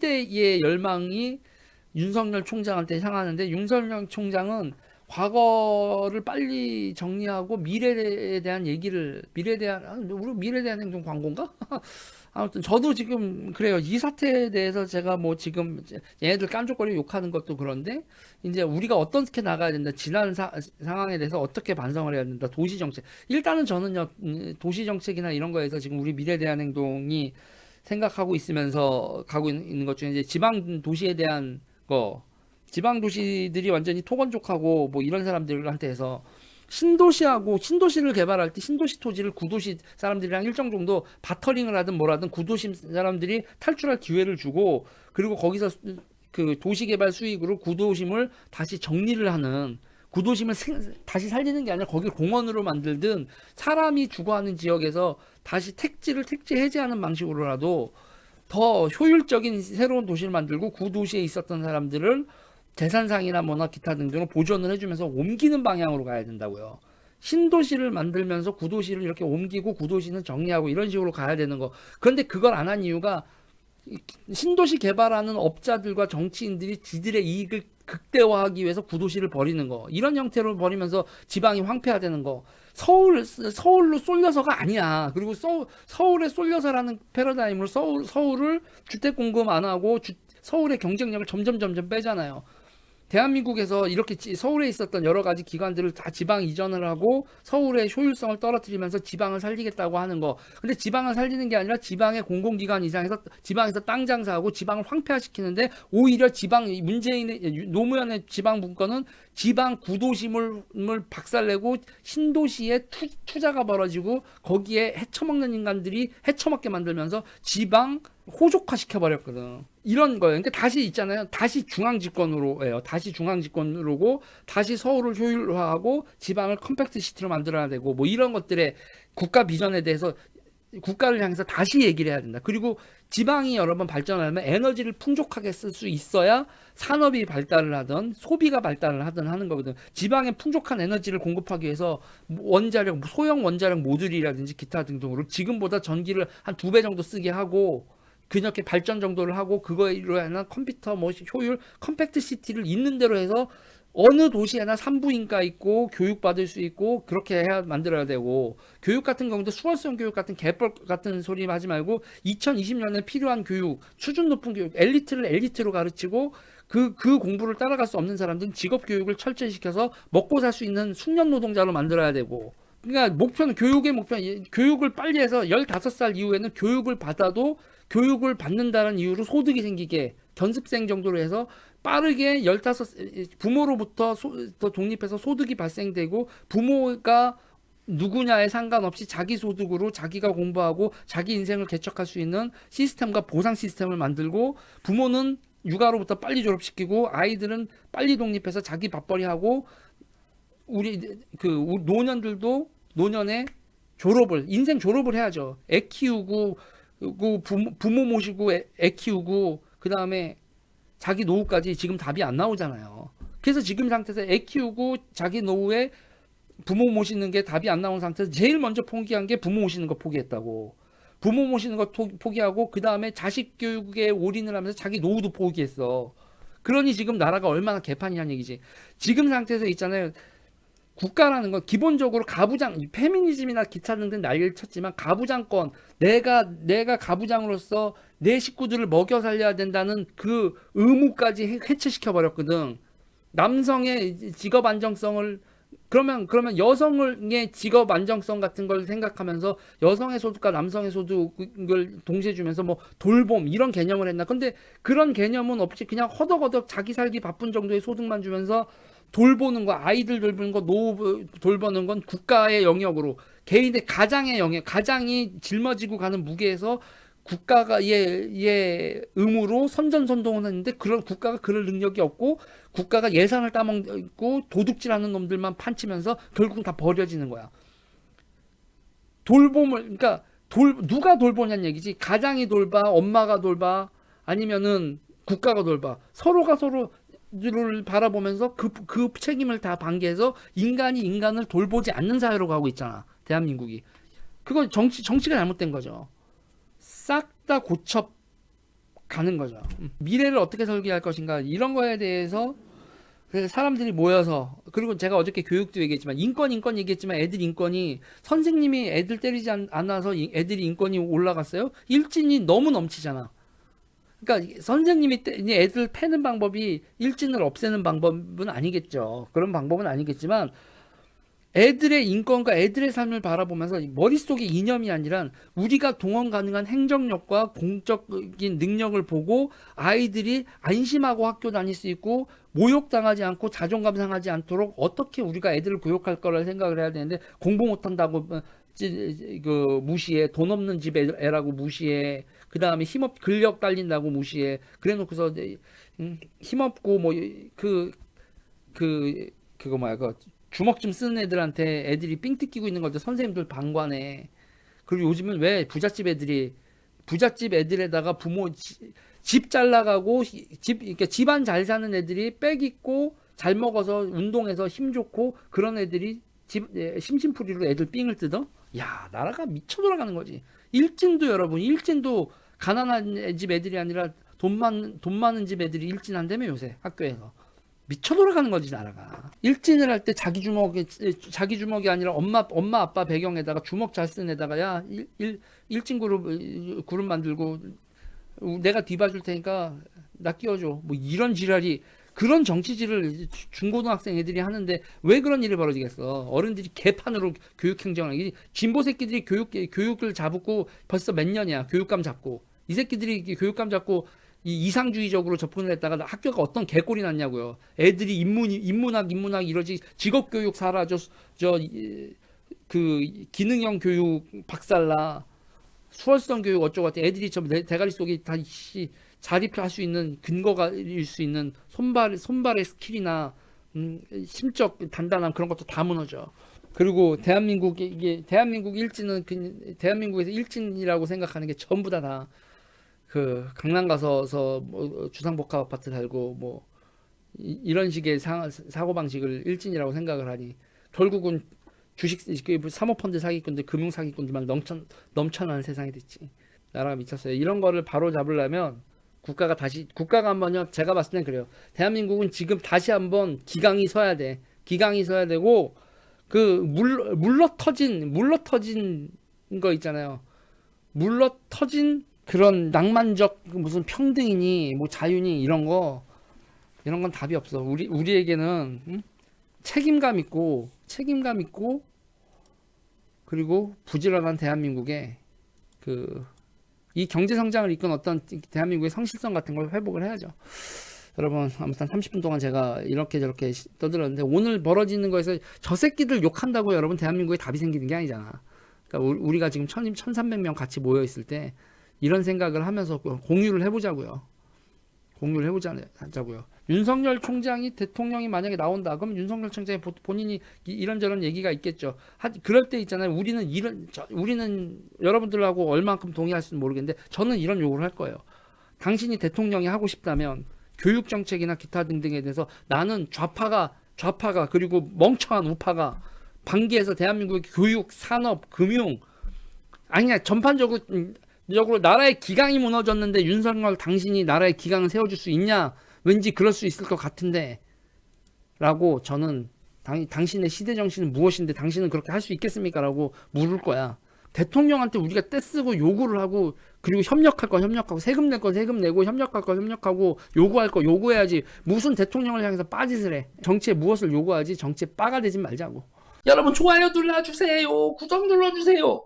시대의 열망이 윤석열 총장한테 향하는데, 윤석열 총장은 과거를 빨리 정리하고 미래에 대한 얘기를, 우리 미래에 대한 행동 광고인가? 아무튼 저도 지금 그래요. 이 사태에 대해서 제가 뭐 지금 얘네들 깐족거리고 욕하는 것도 그런데, 이제 우리가 어떻게 나가야 된다, 지난 상황에 대해서 어떻게 반성을 해야 된다, 도시정책. 일단은 저는요, 도시정책이나 이런 거에서 지금 우리 미래에 대한 행동이 생각하고 있으면서 가고 있는 것 중에 이제 지방 도시에 대한 거, 지방 도시들이 완전히 토건족하고 뭐 이런 사람들한테 해서 신도시를 개발할 때 신도시 토지를 구도시 사람들이랑 일정 정도 바터링을 하든 뭐라든 구도시 사람들이 탈출할 기회를 주고, 그리고 거기서 그 도시개발 수익으로 구도심을 다시 정리를 하는, 구도심을 다시 살리는 게 아니라 거기를 공원으로 만들든 사람이 주거하는 지역에서 다시 택지 해제하는 방식으로라도 더 효율적인 새로운 도시를 만들고 구도시에 있었던 사람들을 재산상이나 뭐나 기타 등등을 보존을 해주면서 옮기는 방향으로 가야 된다고요. 신도시를 만들면서 구도시를 이렇게 옮기고 구도시는 정리하고 이런 식으로 가야 되는 거. 그런데 그걸 안 한 이유가, 신도시 개발하는 업자들과 정치인들이 지들의 이익을 극대화하기 위해서 구도시를 버리는 거, 이런 형태로 버리면서 지방이 황폐화되는 거. 서울로 쏠려서가 아니야. 그리고 서울에 쏠려서라는 패러다임으로 서울을 주택 공급 안 하고 서울의 경쟁력을 점점 빼잖아요. 대한민국에서 이렇게 서울에 있었던 여러 가지 기관들을 다 지방 이전을 하고 서울의 효율성을 떨어뜨리면서 지방을 살리겠다고 하는 거. 근데 지방을 살리는 게 아니라 지방의 공공기관 이상에서 지방에서 땅 장사하고 지방을 황폐화시키는데, 오히려 문재인의 노무현의 지방 분권은 지방 구도심을 박살내고 신도시에 투자가 벌어지고 거기에 헤쳐먹는 인간들이 헤쳐먹게 만들면서 지방 호족화 시켜버렸거든. 이런 거예요. 그러니까 다시 있잖아요. 다시 중앙집권으로 해요. 다시 중앙집권으로고, 다시 서울을 효율화하고 지방을 컴팩트 시티로 만들어야 되고, 뭐 이런 것들의 국가 비전에 대해서 국가를 향해서 다시 얘기를 해야 된다. 그리고 지방이 여러 번 발전하려면 에너지를 풍족하게 쓸 수 있어야 산업이 발달을 하든 소비가 발달을 하든 하는 거거든. 지방에 풍족한 에너지를 공급하기 위해서 원자력, 소형 원자력 모듈이라든지 기타 등등으로 지금보다 전기를 한 2배 정도 쓰게 하고, 그렇게 발전 정도를 하고, 그거로 인한 컴퓨터 뭐 효율 컴팩트 시티를 있는 대로 해서 어느 도시에나 산부인과 있고 교육받을 수 있고 그렇게 해야 만들어야 되고, 교육 같은 경우도 수월성 교육 같은 개뻘 같은 소리 하지 말고 2020년에 필요한 교육, 수준 높은 교육, 엘리트를 엘리트로 가르치고 그 공부를 따라갈 수 없는 사람들은 직업 교육을 철저히 시켜서 먹고 살 수 있는 숙련 노동자로 만들어야 되고. 그러니까 목표는, 교육의 목표는 교육을 빨리 해서 15살 이후에는 교육을 받아도 교육을 받는다는 이유로 소득이 생기게, 견습생 정도로 해서 빠르게 15, 부모로부터 독립해서 소득이 발생되고, 부모가 누구냐에 상관없이 자기 소득으로 자기가 공부하고 자기 인생을 개척할 수 있는 시스템과 보상 시스템을 만들고, 부모는 육아로부터 빨리 졸업시키고 아이들은 빨리 독립해서 자기 밥벌이하고, 우리 노년들도 노년에 인생 졸업을 해야죠. 애 키우고, 부모 모시고 애 키우고, 그 다음에 자기 노후까지 지금 답이 안 나오잖아요. 그래서 지금 상태에서 애 키우고 자기 노후에 부모 모시는 게 답이 안 나온 상태에서 제일 먼저 포기한 게 부모 모시는 거 포기했다고. 부모 모시는 거 포기하고, 그 다음에 자식 교육에 올인을 하면서 자기 노후도 포기했어. 그러니 지금 나라가 얼마나 개판이냐는 얘기지. 지금 상태에서 있잖아요. 국가라는 건 기본적으로 페미니즘이나 기타 등등 난리를 쳤지만, 가부장권, 내가 가부장으로서 내 식구들을 먹여 살려야 된다는 그 의무까지 해체시켜 버렸거든. 남성의 직업 안정성을, 그러면 여성의 직업 안정성 같은 걸 생각하면서 여성의 소득과 남성의 소득을 동시에 주면서 뭐 돌봄 이런 개념을 했나? 근데 그런 개념은 없이 그냥 허덕허덕 자기 살기 바쁜 정도의 소득만 주면서 돌보는 거, 아이들 돌보는 거, 노후 돌보는 건 국가의 영역으로, 개인의 가장의 영역, 가장이 짊어지고 가는 무게에서 국가가 얘 의무로 선전선동을 했는데, 그런 국가가 그럴 능력이 없고, 국가가 예산을 따먹고 도둑질하는 놈들만 판치면서 결국 다 버려지는 거야. 그러니까 누가 돌보냐는 얘기지. 가장이 돌봐, 엄마가 돌봐, 아니면은 국가가 돌봐. 서로가 서로를 바라보면서 그 책임을 다 방기해서 인간이 인간을 돌보지 않는 사회로 가고 있잖아, 대한민국이. 그거 정치가 잘못된 거죠. 싹 다 가는 거죠. 미래를 어떻게 설계할 것인가 이런 거에 대해서 그래서 사람들이 모여서 그리고 제가 어저께 교육도 얘기했지만 인권 얘기했지만 애들 인권이 선생님이 애들 때리지 않아서 애들이 인권이 올라갔어요. 일진이 너무 넘치잖아. 그러니까 선생님이 애들 패는 방법이 일진을 없애는 방법은 아니겠죠. 그런 방법은 아니겠지만 애들의 인권과 애들의 삶을 바라보면서 머릿속에 이념이 아니라 우리가 동원 가능한 행정력과 공적인 능력을 보고 아이들이 안심하고 학교 다닐 수 있고 모욕당하지 않고 자존감 상하지 않도록 어떻게 우리가 애들을 교육할 거라 생각을 해야 되는데 공부 못한다고 그 무시해, 돈 없는 집 애라고 무시해, 그 다음에 힘없 근력 딸린다고 무시해, 그래놓고서 힘없고 뭐 그거 뭐야 그 주먹 좀 쓰는 애들한테 애들이 삥 뜯기고 있는 것도 선생님들 방관해. 그리고 요즘은 왜 부잣집 애들에다가 부모 집 잘 나가고 그러니까 집안 잘 사는 애들이 빽 있고 잘 먹어서 운동해서 힘 좋고 그런 애들이 심심풀이로 애들 삥을 뜯어? 야, 나라가 미쳐 돌아가는 거지. 일진도 여러분, 일진도 가난한 집 애들이 아니라 돈 많은 집 애들이 일진한다며 요새 학교에서. 미쳐 돌아가는 거지 나라가. 일진을 할 때 자기 주먹이 아니라 엄마 아빠 배경에다가 주먹 잘 쓴 애다가 야 일진 그룹 만들고 내가 뒤봐줄 테니까 나 끼워줘 뭐 이런 지랄이 그런 정치질을 중고등학생 애들이 하는데 왜 그런 일이 벌어지겠어. 어른들이 개판으로 교육행정을 진보 새끼들이 교육을 잡고 벌써 몇 년이야. 교육감 잡고 이 새끼들이 교육감 잡고 이상주의적으로 접근을 했다가 학교가 어떤 개꼴이 났냐고요. 애들이 인문학 이러지 직업교육 사라져 그 기능형 교육 박살나 수월성 교육 어쩌고 같은 애들이 저 대가리 속에 다 자립할 수 있는 근거가일 수 있는 손발의 스킬이나 심적 단단함 그런 것도 다 무너져. 그리고 대한민국 일진은 대한민국에서 일진이라고 생각하는 게 전부 다 그 강남 가서 뭐 주상복합 아파트 살고 뭐 이런 식의 사고 방식을 일진이라고 생각을 하니 결국은 주식 사모펀드 사기꾼들 금융 사기꾼들만 넘쳐나는 세상이 됐지. 나라가 미쳤어요. 이런 거를 바로 잡으려면 국가가 한번요. 제가 봤을 땐 그래요. 대한민국은 지금 다시 한번 기강이 서야 돼. 기강이 서야 되고 그 물러 터진 거 있잖아요. 물러 터진 그런 낭만적 무슨 평등이니 뭐 자유니 이런 건 답이 없어. 우리에게는 책임감 있고 그리고 부지런한 대한민국에 이 경제 성장을 이끈 어떤 대한민국의 성실성 같은 걸 회복을 해야죠. 여러분 아무튼 30분 동안 제가 이렇게 저렇게 떠들었는데 오늘 벌어지는 거에서 저 새끼들 욕한다고 여러분 대한민국에 답이 생기는 게 아니잖아. 그러니까 우리가 지금 1300명 같이 모여 있을 때 이런 생각을 하면서 공유를 해보자고요. 윤석열 총장이 대통령이 만약에 나온다. 그럼 윤석열 총장이 본인이 이런저런 얘기가 있겠죠. 그럴 때 있잖아요. 우리는 여러분들하고 얼만큼 동의할 수는 모르겠는데 저는 이런 요구를 할 거예요. 당신이 대통령이 하고 싶다면 교육 정책이나 기타 등등에 대해서 나는 좌파가 그리고 멍청한 우파가 반기해서 대한민국의 교육, 산업, 금융 아니야 전반적으로 나라의 기강이 무너졌는데 윤석열 당신이 나라의 기강을 세워줄 수 있냐? 왠지 그럴 수 있을 것 같은데 라고 저는 당신의 시대 정신은 무엇인데 당신은 그렇게 할 수 있겠습니까? 라고 물을 거야. 대통령한테 우리가 떼쓰고 요구를 하고 그리고 협력할 거 협력하고 세금 낼 거 세금 내고 협력할 거 협력하고 요구할 거 요구해야지 무슨 대통령을 향해서 빠짓을 해. 정치에 무엇을 요구하지 정치에 빠가 되지 말자고. 여러분 좋아요 눌러주세요. 구독 눌러주세요.